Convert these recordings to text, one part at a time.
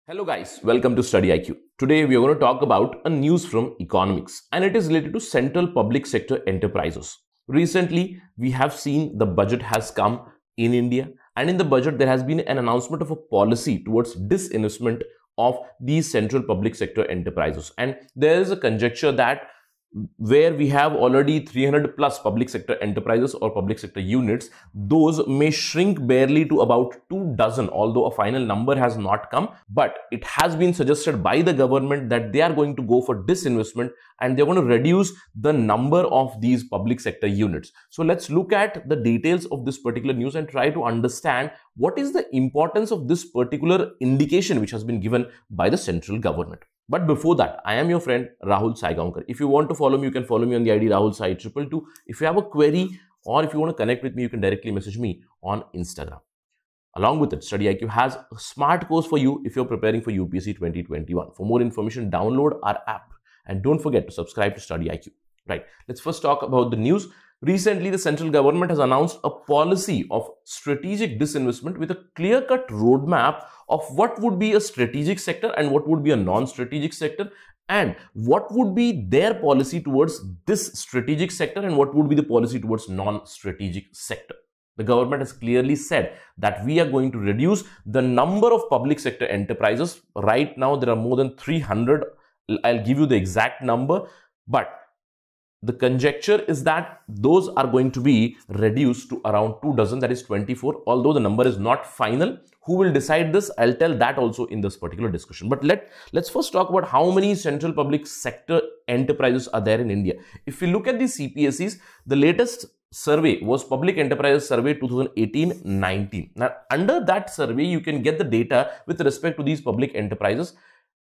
Hello guys, welcome to Study IQ. Today we are going to talk about a news from economics and it is related to central public sector enterprises. Recently, we have seen the budget has come in India and in the budget there has been an announcement of a policy towards disinvestment of these central public sector enterprises, and there is a conjecture that where we have already 300 plus public sector enterprises or public sector units, those may shrink barely to about 2 dozen, although a final number has not come. But it has been suggested by the government that they are going to go for disinvestment and they're going to reduce the number of these public sector units. So let's look at the details of this particular news and try to understand what is the importance of this particular indication which has been given by the central government. But before that, I am your friend Rahul Saigaonkar. If you want to follow me, you can follow me on the ID Rahul Sai 222. If you have a query or if you want to connect with me, you can directly message me on Instagram. Along with it, Study IQ has a smart course for you if you're preparing for UPSC 2021. For more information, download our app and don't forget to subscribe to Study IQ. Right, let's first talk about the news. Recently, the central government has announced a policy of strategic disinvestment with a clear-cut roadmap of what would be a strategic sector and what would be a non-strategic sector, and what would be their policy towards this strategic sector and what would be the policy towards non-strategic sector. The government has clearly said that we are going to reduce the number of public sector enterprises. Right now, there are more than 300. I'll give you the exact number, but the conjecture is that those are going to be reduced to around 2 dozen, that is 24, although the number is not final. Who will decide this? I'll tell that also in this particular discussion. But let's first talk about how many central public sector enterprises are there in India. If we look at the CPSEs, the latest survey was Public Enterprises Survey 2018-19. Now, under that survey, you can get the data with respect to these public enterprises.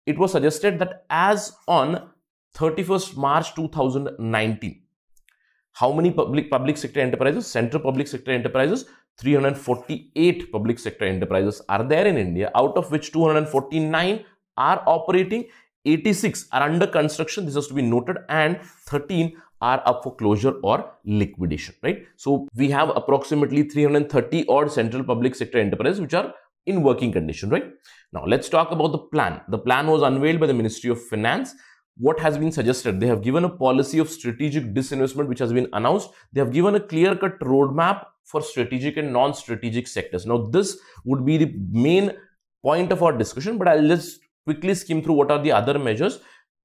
It was suggested that as on 31st March 2019, how many public sector enterprises, central public sector enterprises? 348 public sector enterprises are there in India, out of which 249 are operating, 86 are under construction, this has to be noted, and 13 are up for closure or liquidation, right? So we have approximately 330 odd central public sector enterprises which are in working condition, right? Now let's talk about the plan. The plan was unveiled by the Ministry of Finance. What has been suggested? They have given a policy of strategic disinvestment which has been announced. They have given a clear-cut roadmap for strategic and non-strategic sectors. Now, this would be the main point of our discussion, but I'll just quickly skim through what are the other measures.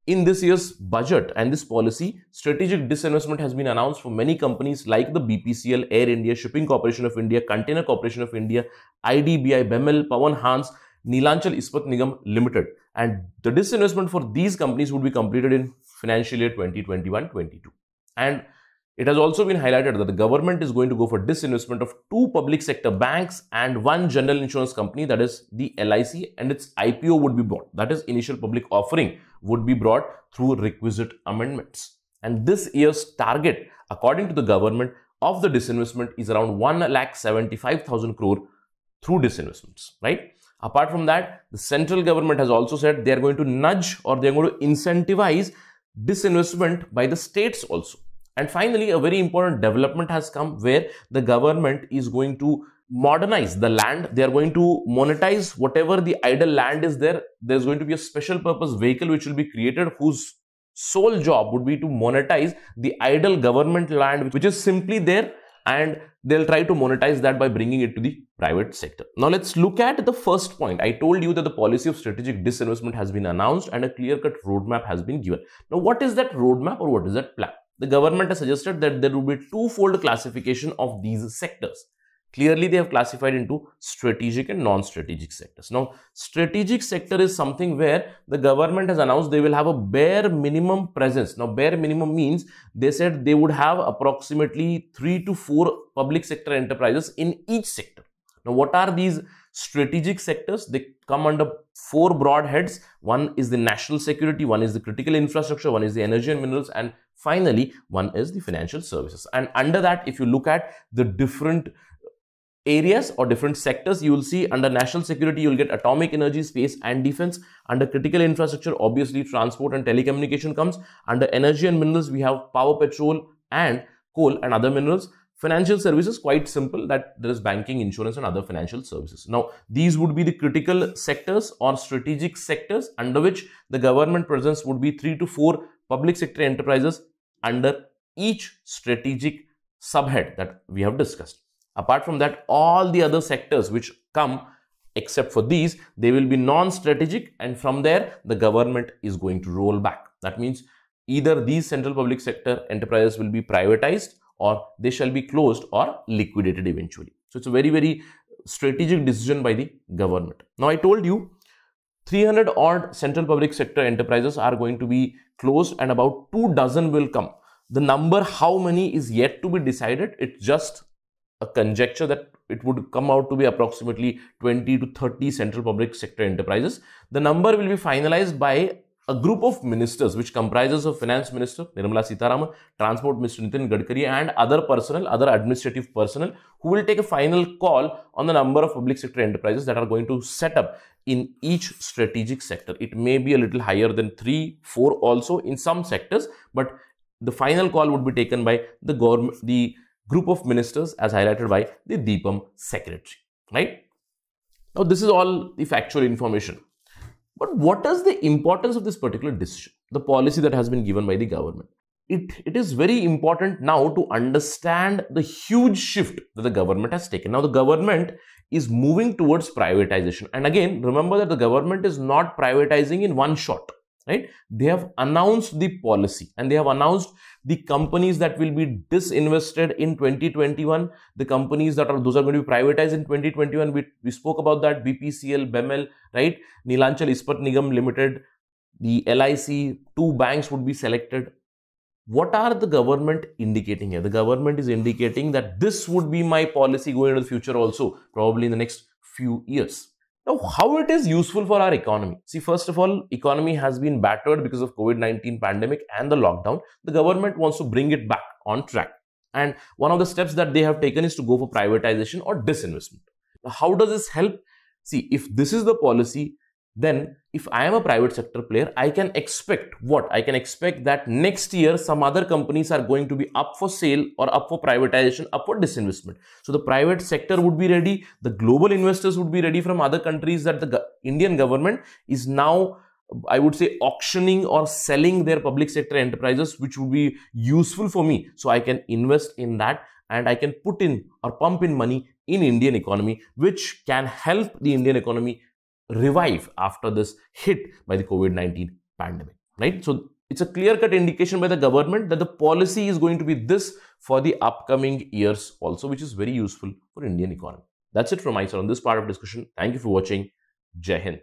In this year's budget and this policy, strategic disinvestment has been announced for many companies like the BPCL, Air India, Shipping Corporation of India, Container Corporation of India, IDBI, BEML, Pawan Hans, Neelachal Ispat Nigam Limited, and the disinvestment for these companies would be completed in financial year 2021-22. And it has also been highlighted that the government is going to go for disinvestment of 2 public sector banks and 1 general insurance company, that is the LIC, and its IPO would be brought, that is initial public offering would be brought through requisite amendments. And this year's target, according to the government, of the disinvestment is around 1,75,000 crore through disinvestments, right? Apart from that, the central government has also said they are going to nudge or they are going to incentivize disinvestment by the states also. And finally, a very important development has come where the government is going to modernize the land. They are going to monetize whatever the idle land is there. There's going to be a special purpose vehicle which will be created whose sole job would be to monetize the idle government land which is simply there, and they'll try to monetize that by bringing it to the private sector. Now let's look at the first point. I told you that the policy of strategic disinvestment has been announced and a clear-cut roadmap has been given. Now what is that roadmap or what is that plan? The government has suggested that there will be twofold classification of these sectors. Clearly, they have classified into strategic and non-strategic sectors. Now, strategic sector is something where the government has announced they will have a bare minimum presence. Now, bare minimum means they said they would have approximately 3 to 4 public sector enterprises in each sector. Now, what are these strategic sectors? They come under 4 broad heads. One is the national security, one is the critical infrastructure, one is the energy and minerals, and finally, one is the financial services. And under that, if you look at the different areas or different sectors, you will see under national security, you will get atomic energy, space and defense. Under critical infrastructure, obviously transport and telecommunication comes. Under energy and minerals, we have power, petrol and coal and other minerals. Financial services, quite simple, that there is banking, insurance and other financial services. Now, these would be the critical sectors or strategic sectors under which the government presence would be 3 to 4 public sector enterprises under each strategic subhead that we have discussed. Apart from that, all the other sectors which come except for these, they will be non-strategic, and from there the government is going to roll back. That means either these central public sector enterprises will be privatized or they shall be closed or liquidated eventually. So it's a very, very strategic decision by the government. Now, I told you 300 odd central public sector enterprises are going to be closed and about 24 will come. The number how many is yet to be decided. It's just a conjecture that it would come out to be approximately 20 to 30 central public sector enterprises. The number will be finalized by a group of ministers which comprises of Finance Minister Nirmala Sitharaman, Transport Minister Nitin Gadkari and other personnel, other administrative personnel who will take a final call on the number of public sector enterprises that are going to set up in each strategic sector. It may be a little higher than 3, 4 also in some sectors, but the final call would be taken by the government, the group of ministers as highlighted by the DIPAM secretary, right? Now, this is all the factual information. But what is the importance of this particular decision, the policy that has been given by the government? It is very important now to understand the huge shift that the government has taken. Now, the government is moving towards privatization. And again, remember that the government is not privatizing in one shot, right? They have announced the policy and they have announced the companies that will be disinvested in 2021, the companies that are, those are going to be privatized in 2021. We spoke about that, BPCL, BEML, right? Neelachal Ispat Nigam Limited, the LIC, 2 banks would be selected. What are the government indicating here? The government is indicating that this would be my policy going into the future also, probably in the next few years. Now, how it is useful for our economy? See, first of all, economy has been battered because of COVID-19 pandemic and the lockdown. The government wants to bring it back on track. And one of the steps that they have taken is to go for privatization or disinvestment. Now, how does this help? See, if this is the policy, then if I am a private sector player, I can expect what? I can expect that next year some other companies are going to be up for sale or up for privatization, up for disinvestment. So the private sector would be ready, the global investors would be ready from other countries that the Indian government is now, I would say, auctioning or selling their public sector enterprises, which would be useful for me. So I can invest in that and I can put in or pump in money in Indian economy, which can help the Indian economy revive after this hit by the COVID-19 pandemic, right? So it's a clear-cut indication by the government that the policy is going to be this for the upcoming years also, which is very useful for Indian economy. That's it from my side on this part of discussion. Thank you for watching. Jai Hind.